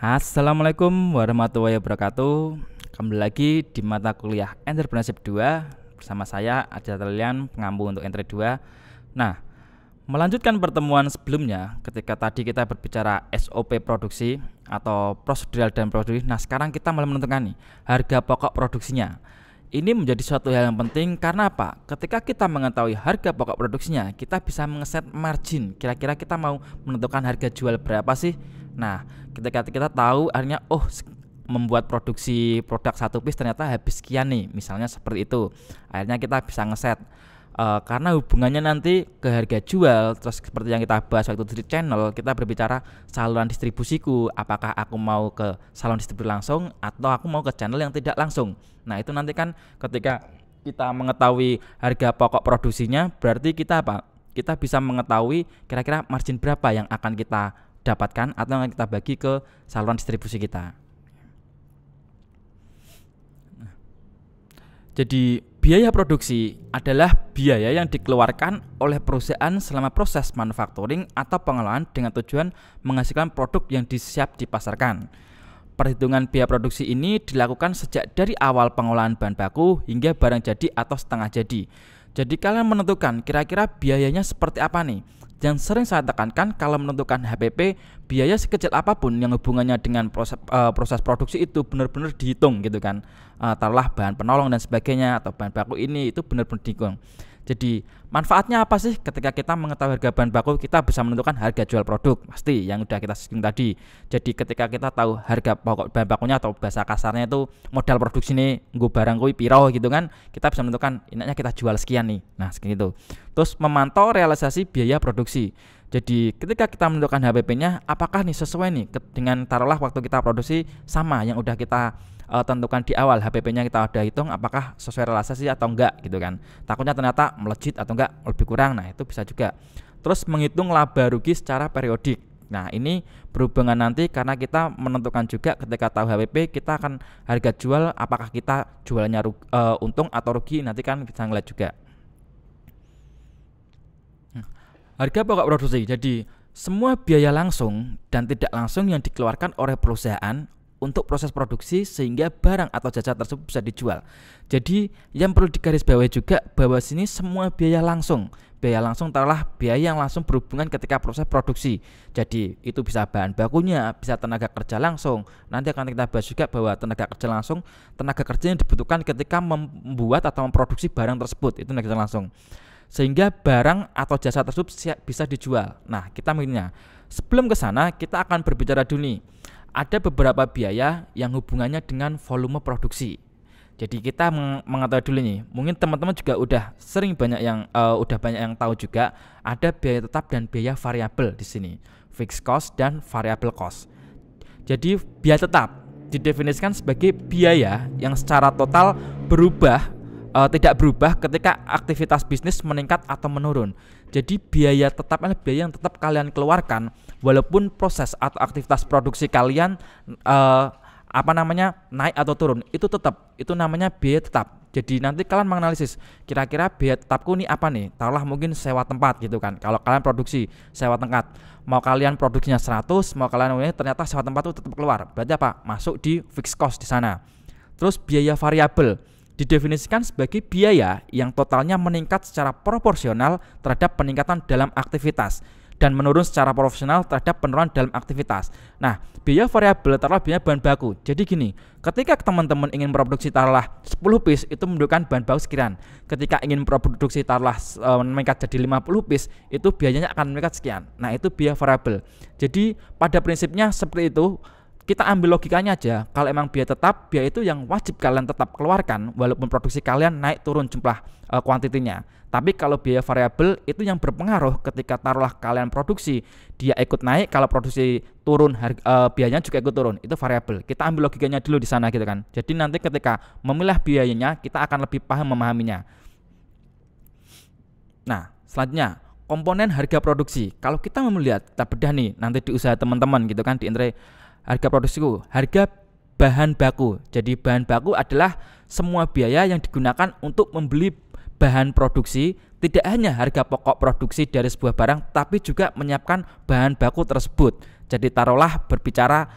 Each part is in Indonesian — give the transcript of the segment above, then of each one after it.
Assalamualaikum warahmatullahi wabarakatuh. Kembali lagi di mata kuliah Entrepreneurship 2 bersama saya Adja Telian, pengampu untuk Entre 2. Nah, melanjutkan pertemuan sebelumnya ketika tadi kita berbicara SOP produksi atau prosedural dan produksi. Nah, sekarang kita mulai menentukan nih harga pokok produksinya. Ini menjadi suatu hal yang penting karena apa? Ketika kita mengetahui harga pokok produksinya, kita bisa mengeset margin. Kira-kira kita mau menentukan harga jual berapa sih? Nah, ketika kita tahu akhirnya membuat produksi produk satu piece ternyata habis sekian nih, misalnya seperti itu. Akhirnya kita bisa ngeset karena hubungannya nanti ke harga jual. Terus seperti yang kita bahas waktu di channel, kita berbicara saluran distribusiku, apakah aku mau ke saluran distribusi langsung atau aku mau ke channel yang tidak langsung. Nah, itu nanti kan ketika kita mengetahui harga pokok produksinya, berarti kita kita bisa mengetahui kira-kira margin berapa yang akan kita dapatkan atau yang kita bagi ke saluran distribusi kita. Jadi biaya produksi adalah biaya yang dikeluarkan oleh perusahaan selama proses manufacturing atau pengolahan dengan tujuan menghasilkan produk yang siap dipasarkan. Perhitungan biaya produksi ini dilakukan sejak dari awal pengolahan bahan baku hingga barang jadi atau setengah jadi. Jadi kalian menentukan kira-kira biayanya seperti apa nih. Yang sering saya tekankan kalau menentukan HPP, biaya sekecil apapun yang hubungannya dengan proses produksi itu benar-benar dihitung gitu kan. Taruhlah bahan penolong dan sebagainya atau bahan baku ini itu benar-benar dihitung. Jadi manfaatnya apa sih ketika kita mengetahui harga bahan baku? Kita bisa menentukan harga jual produk, pasti yang udah kita singgung tadi. Jadi ketika kita tahu harga pokok bahan bakunya atau bahasa kasarnya itu modal produksi nih, nggo barang kuwi piro gitu kan, kita bisa menentukan intinya kita jual sekian nih. Nah, seperti itu. Terus memantau realisasi biaya produksi. Jadi ketika kita menentukan HPP-nya, apakah nih sesuai nih dengan taruhlah waktu kita produksi sama yang udah kita tentukan di awal, HPP-nya kita udah hitung apakah sesuai realisasi atau enggak gitu kan. Takutnya ternyata melejit atau enggak lebih kurang. Nah, itu bisa juga. Terus menghitung laba rugi secara periodik. Nah, ini berhubungan nanti karena kita menentukan juga ketika tahu HPP kita akan harga jual apakah kita jualnya untung atau rugi, nanti kan kita ngeliat juga. Harga pokok produksi. Jadi semua biaya langsung dan tidak langsung yang dikeluarkan oleh perusahaan untuk proses produksi sehingga barang atau jasa tersebut bisa dijual. Jadi yang perlu digarisbawahi juga bahwa sini semua biaya langsung. Biaya langsung adalah biaya yang langsung berhubungan ketika proses produksi. Jadi itu bisa bahan bakunya, bisa tenaga kerja langsung. Nanti akan kita bahas juga bahwa tenaga kerja langsung, tenaga kerja yang dibutuhkan ketika membuat atau memproduksi barang tersebut, itu tenaga kerja langsung. Sehingga barang atau jasa tersebut bisa dijual. Nah, kita melihatnya. Sebelum ke sana, kita akan berbicara dulu nih. Ada beberapa biaya yang hubungannya dengan volume produksi. Jadi kita mengetahui dulu nih. Mungkin teman-teman juga udah banyak yang tahu juga ada biaya tetap dan biaya variabel di sini. Fixed cost dan variable cost. Jadi biaya tetap didefinisikan sebagai biaya yang secara total tidak berubah ketika aktivitas bisnis meningkat atau menurun. Jadi biaya tetap adalah biaya yang tetap kalian keluarkan walaupun proses atau aktivitas produksi kalian naik atau turun, itu namanya biaya tetap. Jadi nanti kalian menganalisis kira-kira biaya tetapku ini apa nih. Taruhlah mungkin sewa tempat gitu kan. Kalau kalian produksi sewa tempat, mau kalian produksinya 100, mau kalian ternyata sewa tempat itu tetap keluar. Berarti apa? Masuk di fixed cost di sana. Terus biaya variabel didefinisikan sebagai biaya yang totalnya meningkat secara proporsional terhadap peningkatan dalam aktivitas dan menurun secara proporsional terhadap penurunan dalam aktivitas. Nah, biaya variabel taruhlah biaya bahan baku. Jadi gini, ketika teman-teman ingin memproduksi taruhlah 10 piece itu membutuhkan bahan baku sekian. Ketika ingin memproduksi taruhlah meningkat jadi 50 piece itu biayanya akan meningkat sekian. Nah, itu biaya variabel. Jadi pada prinsipnya seperti itu. Kita ambil logikanya aja, kalau emang biaya tetap, biaya itu yang wajib kalian tetap keluarkan walaupun produksi kalian naik turun jumlah kuantitinya. Tapi kalau biaya variabel itu yang berpengaruh ketika taruhlah kalian produksi, dia ikut naik, kalau produksi turun biayanya juga ikut turun, itu variabel. Kita ambil logikanya dulu di sana gitu kan. Jadi nanti ketika memilah biayanya, kita akan lebih paham memahaminya. Nah, selanjutnya komponen harga produksi. Kalau kita melihat, kita bedah nih nanti di usaha teman-teman gitu kan di Entre. Harga produksiku, harga bahan baku. Jadi bahan baku adalah semua biaya yang digunakan untuk membeli bahan produksi. Tidak hanya harga pokok produksi dari sebuah barang, tapi juga menyiapkan bahan baku tersebut. Jadi taruhlah berbicara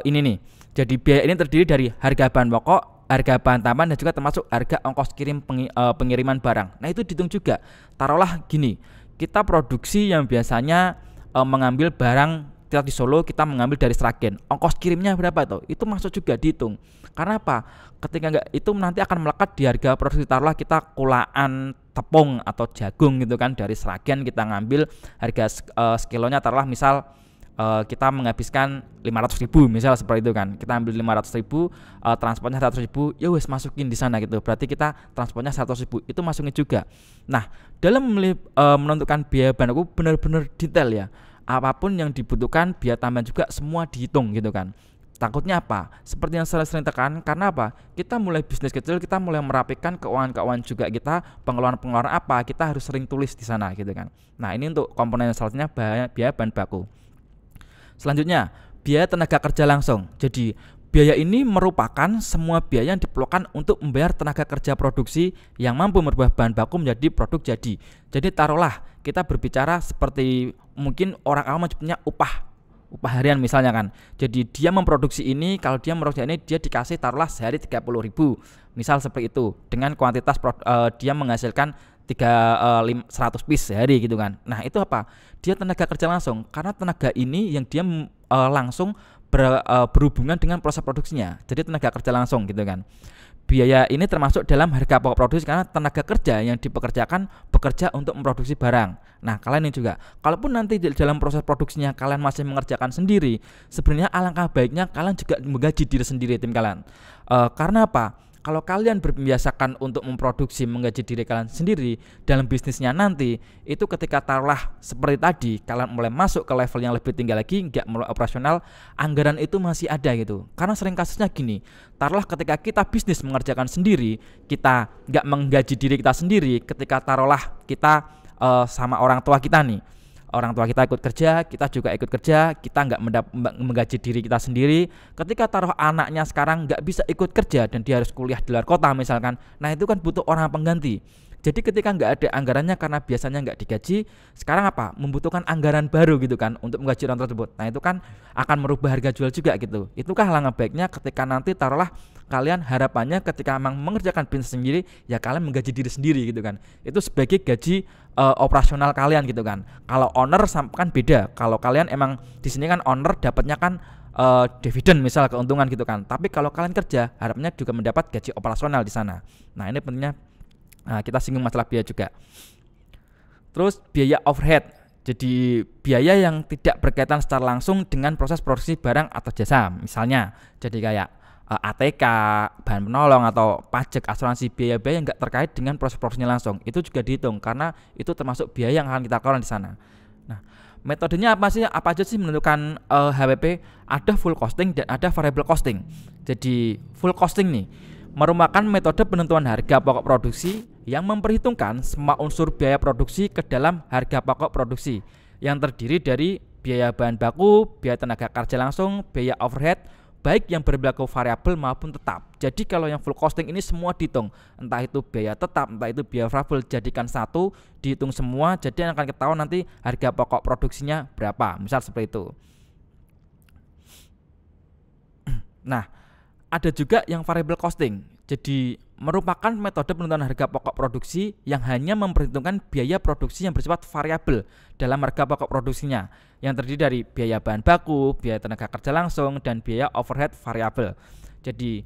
ini nih. Jadi biaya ini terdiri dari harga bahan pokok, harga bahan tambahan, dan juga termasuk harga ongkos kirim pengiriman barang. Nah itu dihitung juga. Taruhlah gini, kita produksi yang biasanya mengambil barang kita di Solo, kita mengambil dari Sragen, ongkos kirimnya berapa tuh? Itu masuk juga dihitung. Karena apa? Ketika enggak, itu nanti akan melekat di harga produksi. Taruhlah kita kulaan tepung atau jagung gitu kan dari Sragen, kita ngambil harga sekilonya taruhlah misal kita menghabiskan 500.000 misal seperti itu kan, kita ambil 500.000, transportnya 100.000, ya wes masukin di sana gitu, berarti kita transportnya 100.000, itu masukin juga. Nah dalam menentukan biaya bahan baku benar-benar detail ya, apapun yang dibutuhkan biaya tambahan juga semua dihitung gitu kan. Takutnya apa? Seperti yang sering tekan, karena apa? Kita mulai bisnis kecil, kita mulai merapikan keuangan juga kita, pengeluaran apa, kita harus sering tulis di sana gitu kan. Nah ini untuk komponen selanjutnya biaya bahan baku. Selanjutnya, biaya tenaga kerja langsung. Jadi, biaya ini merupakan semua biaya yang diperlukan untuk membayar tenaga kerja produksi yang mampu merubah bahan baku menjadi produk jadi. Jadi, taruhlah kita berbicara seperti mungkin orang awam punya upah harian misalnya kan. Jadi, dia memproduksi ini, kalau dia memproduksi ini dia dikasih taruhlah sehari 30.000. Misal seperti itu. Dengan kuantitas dia menghasilkan 100 piece sehari gitu kan. Nah itu apa? Dia tenaga kerja langsung, karena tenaga ini yang dia langsung berhubungan dengan proses produksinya. Jadi tenaga kerja langsung gitu kan. Biaya ini termasuk dalam harga pokok produksi karena tenaga kerja yang dipekerjakan bekerja untuk memproduksi barang. Nah kalian ini juga, kalaupun nanti dalam proses produksinya kalian masih mengerjakan sendiri, sebenarnya alangkah baiknya kalian juga menggaji diri sendiri tim kalian. Karena apa? Kalau kalian berbiasakan untuk memproduksi, menggaji diri kalian sendiri dalam bisnisnya nanti, itu ketika taruhlah seperti tadi, kalian mulai masuk ke level yang lebih tinggi lagi, nggak mulai operasional, anggaran itu masih ada gitu. Karena sering kasusnya gini, taruhlah ketika kita bisnis mengerjakan sendiri, kita nggak menggaji diri kita sendiri, ketika taruhlah kita sama orang tua kita nih, orang tua kita ikut kerja, kita juga ikut kerja, kita nggak menggaji diri kita sendiri. Ketika taruh anaknya sekarang nggak bisa ikut kerja dan dia harus kuliah di luar kota misalkan, nah itu kan butuh orang pengganti. Jadi ketika nggak ada anggarannya karena biasanya nggak digaji, sekarang apa? Membutuhkan anggaran baru gitu kan untuk menggaji orang tersebut. Nah itu kan akan merubah harga jual juga gitu. Itukah langkah baiknya ketika nanti taruhlah kalian harapannya ketika memang mengerjakan bisnis sendiri, ya kalian menggaji diri sendiri gitu kan. Itu sebagai gaji operasional kalian gitu kan. Kalau owner kan beda. Kalau kalian emang di sini kan owner dapatnya kan dividen misal keuntungan gitu kan. Tapi kalau kalian kerja harapnya juga mendapat gaji operasional di sana. Nah ini pentingnya. Nah, kita singgung masalah biaya juga. Terus biaya overhead. Jadi biaya yang tidak berkaitan secara langsung dengan proses produksi barang atau jasa. Misalnya jadi kayak ATK, bahan penolong atau pajak, asuransi, biaya-biaya yang enggak terkait dengan proses produksinya langsung. Itu juga dihitung karena itu termasuk biaya yang akan kita keluarkan di sana. Nah, metodenya apa sih? Apa aja sih menentukan HPP? Ada full costing dan ada variable costing. Jadi full costing nih merupakan metode penentuan harga pokok produksi yang memperhitungkan semua unsur biaya produksi ke dalam harga pokok produksi yang terdiri dari biaya bahan baku, biaya tenaga kerja langsung, biaya overhead, baik yang berlaku variabel maupun tetap. Jadi kalau yang full costing ini semua dihitung, entah itu biaya tetap, entah itu biaya variabel, jadikan satu, dihitung semua, jadi yang akan ketahuan nanti harga pokok produksinya berapa, misal seperti itu. Nah, ada juga yang variable costing. Jadi merupakan metode penentuan harga pokok produksi yang hanya memperhitungkan biaya produksi yang bersifat variabel dalam harga pokok produksinya, yang terdiri dari biaya bahan baku, biaya tenaga kerja langsung, dan biaya overhead variabel. Jadi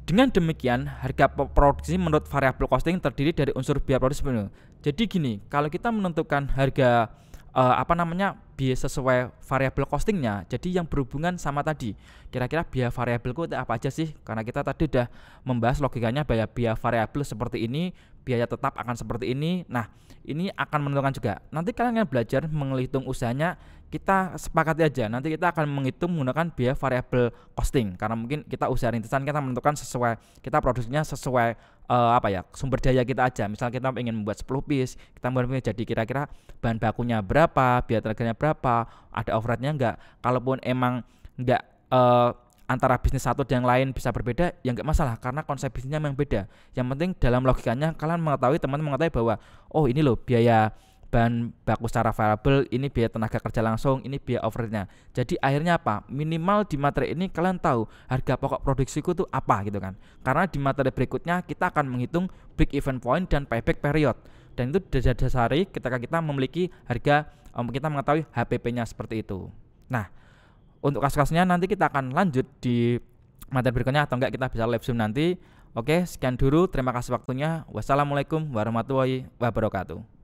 dengan demikian harga produksi menurut variable costing terdiri dari unsur biaya produksi. Jadi gini, kalau kita menentukan harga biaya sesuai variabel costingnya, jadi yang berhubungan sama tadi kira-kira biaya variabelku itu apa aja sih, karena kita tadi udah membahas logikanya biaya variabel seperti ini, biaya tetap akan seperti ini. Nah ini akan menentukan juga nanti kalian akan belajar menghitung usahanya. Kita sepakati aja nanti kita akan menghitung menggunakan biaya variabel costing, karena mungkin kita usaha rintisan kita menentukan sesuai, kita produksinya sesuai sumber daya kita aja. Misal kita ingin membuat 10 piece, kita membuat jadi kira-kira bahan bakunya berapa, biaya tenaganya berapa, ada overheadnya enggak. Kalaupun emang enggak antara bisnis satu dan yang lain bisa berbeda, ya enggak masalah karena konsep bisnisnya memang beda. Yang penting dalam logikanya kalian mengetahui, teman-teman mengetahui bahwa oh ini loh biaya bahan baku secara variabel, ini biaya tenaga kerja langsung, ini biaya overheadnya. Jadi akhirnya apa? Minimal di materi ini kalian tahu harga pokok produksiku itu apa gitu kan. Karena di materi berikutnya kita akan menghitung break even point dan payback period. Dan itu dasari ketika kita memiliki harga, kita mengetahui HPP-nya seperti itu. Nah, untuk kasus-kasusnya nanti kita akan lanjut di materi berikutnya, atau enggak kita bisa live Zoom nanti. Oke, sekian dulu. Terima kasih waktunya. Wassalamualaikum warahmatullahi wabarakatuh.